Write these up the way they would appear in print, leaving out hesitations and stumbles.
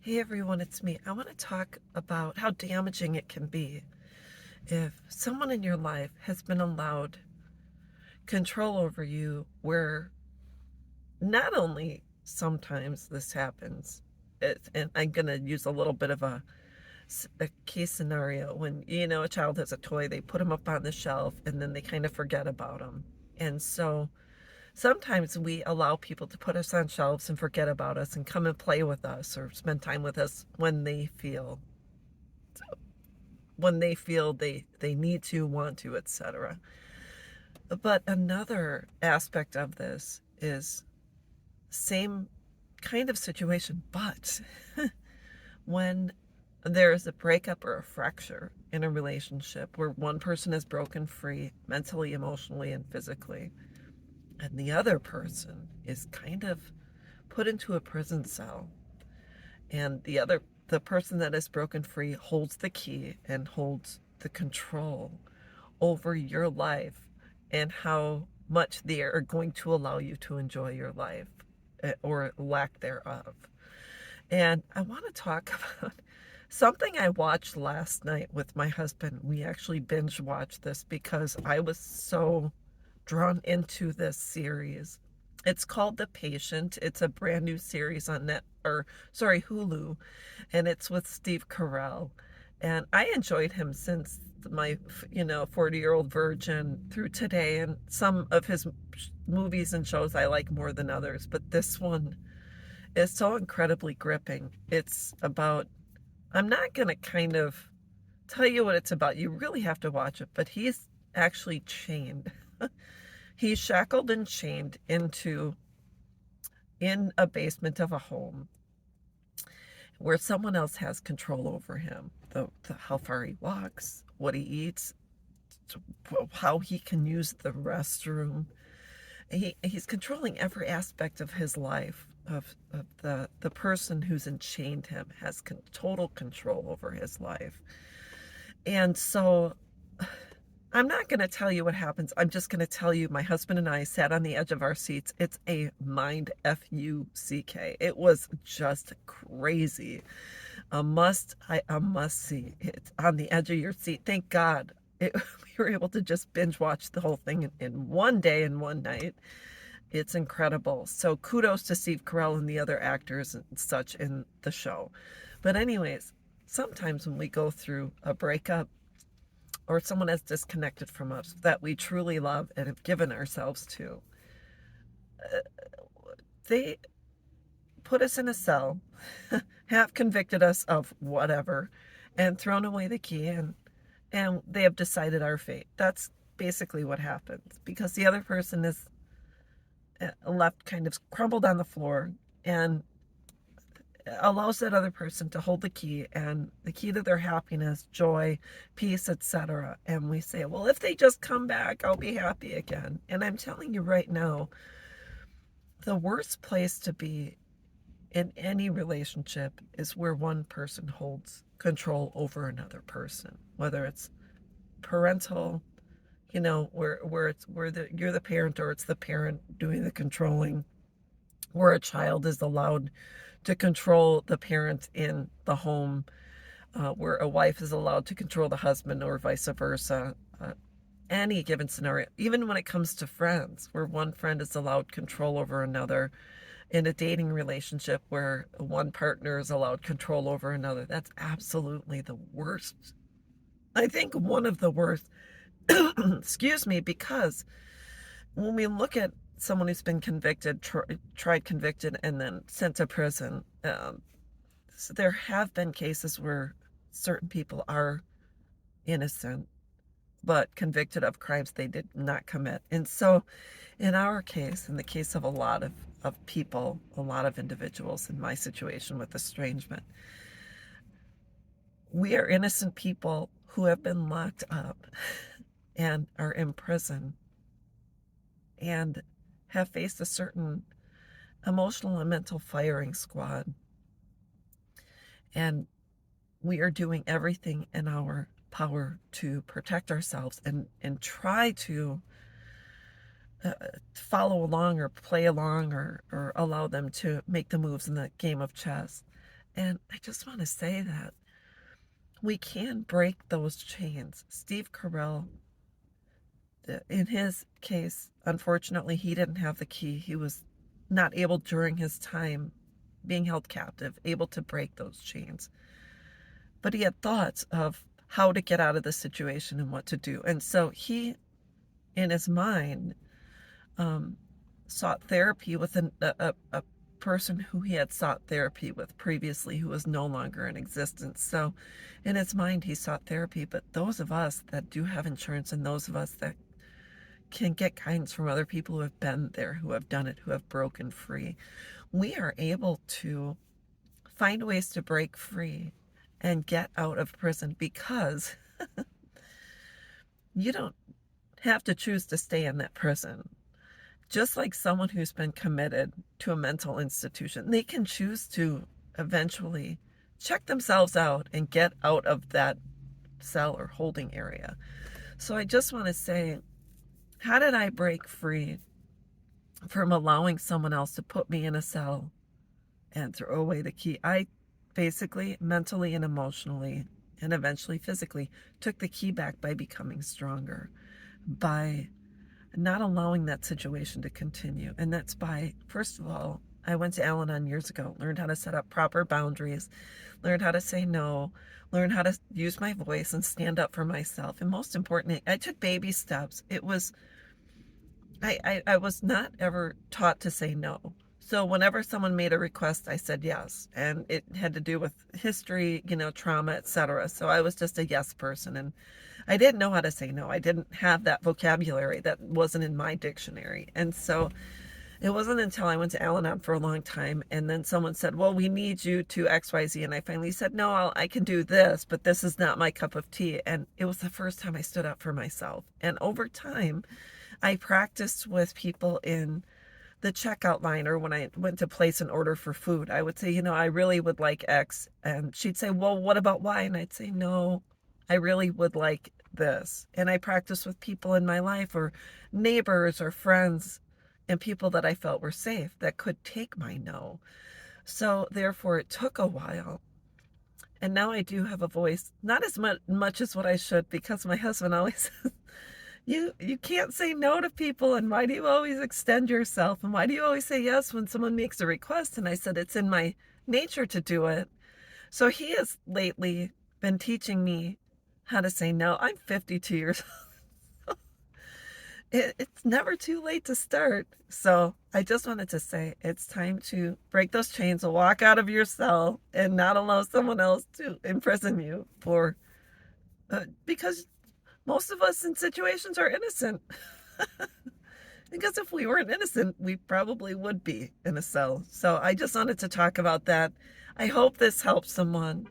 Hey everyone, it's me. I want to talk about how damaging it can be if someone in your life has been allowed control over you, where not only sometimes this happens, and I'm going to use a little bit of a case scenario when, a child has a toy, they put them up on the shelf and then they kind of forget about them. And so sometimes we allow people to put us on shelves and forget about us and come and play with us or spend time with us when they feel they need to, want to, etc. But another aspect of this is same kind of situation, but when there's a breakup or a fracture in a relationship where one person is broken free mentally, emotionally, and physically, and the other person is kind of put into a prison cell, and the person that is broken free holds the key and holds the control over your life and how much they are going to allow you to enjoy your life, or lack thereof. And I want to talk about something I watched last night with my husband. We actually binge watched this because I was so drawn into this series. It's called The Patient. It's a brand new series on Hulu, and it's with Steve Carell. And I enjoyed him since my 40-year-old virgin through today, and some of his movies and shows I like more than others, but this one is so incredibly gripping. It's about, I'm not going to kind of tell you what it's about. You really have to watch it, but he's actually chained. He's shackled and chained in a basement of a home where someone else has control over him. How far he walks, what he eats, how he can use the restroom. He's controlling every aspect of his life. Of the person who's enchained him has total control over his life. And so I'm not going to tell you what happens. I'm just going to tell you my husband and I sat on the edge of our seats. It's a mind fuck. It was just crazy. A must see. It's on the edge of your seat. Thank God we were able to just binge watch the whole thing in one day and one night. It's incredible. So kudos to Steve Carell and the other actors and such in the show. But anyways, sometimes when we go through a breakup, or someone has disconnected from us that we truly love and have given ourselves to, they put us in a cell, have convicted us of whatever, and thrown away the key, and they have decided our fate. That's basically what happens, because the other person is left kind of crumbled on the floor, and allows that other person to hold the key, and the key to their happiness, joy, peace, etc. And we say, well, if they just come back, I'll be happy again. And I'm telling you right now, the worst place to be in any relationship is where one person holds control over another person, whether it's parental, where you're the parent, or it's the parent doing the controlling, where a child is allowed to control the parent in the home, where a wife is allowed to control the husband, or vice versa. Any given scenario, even when it comes to friends, where one friend is allowed control over another, in a dating relationship where one partner is allowed control over another. That's absolutely the worst. I think one of the worst, excuse me, because when we look at someone who's been convicted, tried convicted, and then sent to prison, so there have been cases where certain people are innocent but convicted of crimes they did not commit. And so in our case, in the case of a lot of people, a lot of individuals in my situation with estrangement, we are innocent people who have been locked up and are in prison and have faced a certain emotional and mental firing squad. And we are doing everything in our power to protect ourselves and try to follow along or play along, or allow them to make the moves in the game of chess. And I just want to say that we can break those chains. Steve Carell, in his case, unfortunately, he didn't have the key. He was not able during his time being held captive, able to break those chains. But he had thoughts of how to get out of the situation and what to do. And so he, in his mind, um, sought therapy with a person who he had sought therapy with previously who was no longer in existence. So in his mind, he sought therapy. But those of us that do have insurance and those of us that can get guidance from other people who have been there, who have done it, who have broken free, we are able to find ways to break free and get out of prison, because you don't have to choose to stay in that prison. Just like someone who's been committed to a mental institution, they can choose to eventually check themselves out and get out of that cell or holding area. So I just want to say, how did I break free from allowing someone else to put me in a cell and throw away the key? I basically mentally and emotionally and eventually physically took the key back by becoming stronger, by not allowing that situation to continue. And that's by, first of all, I went to Al-Anon years ago, learned how to set up proper boundaries, learned how to say no, learned how to use my voice and stand up for myself. And most importantly, I took baby steps. It was, I was not ever taught to say no. So whenever someone made a request, I said yes. And it had to do with history, trauma, etc. So I was just a yes person. And I didn't know how to say no. I didn't have that vocabulary. That wasn't in my dictionary. And so it wasn't until I went to Al-Anon for a long time, and then someone said, well, we need you to XYZ. And I finally said, no, I can do this, but this is not my cup of tea. And it was the first time I stood up for myself. And over time, I practiced with people in the checkout line, or when I went to place an order for food. I would say, I really would like X. And she'd say, well, what about Y? And I'd say, no, I really would like this. And I practiced with people in my life, or neighbors or friends, and people that I felt were safe that could take my no. So therefore it took a while. And now I do have a voice, not as much as what I should, because my husband always says, you can't say no to people, and why do you always extend yourself, and why do you always say yes when someone makes a request? And I said, it's in my nature to do it. So he has lately been teaching me how to say no. I'm 52 years old. It's never too late to start. So I just wanted to say, it's time to break those chains, walk out of your cell, and not allow someone else to imprison you for, because most of us in situations are innocent. Because if we weren't innocent, we probably would be in a cell. So I just wanted to talk about that. I hope this helps someone.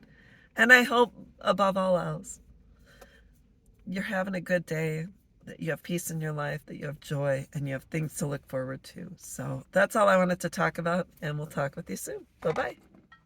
And I hope, above all else, you're having a good day, that you have peace in your life, that you have joy, and you have things to look forward to. So that's all I wanted to talk about, and we'll talk with you soon. Bye-bye.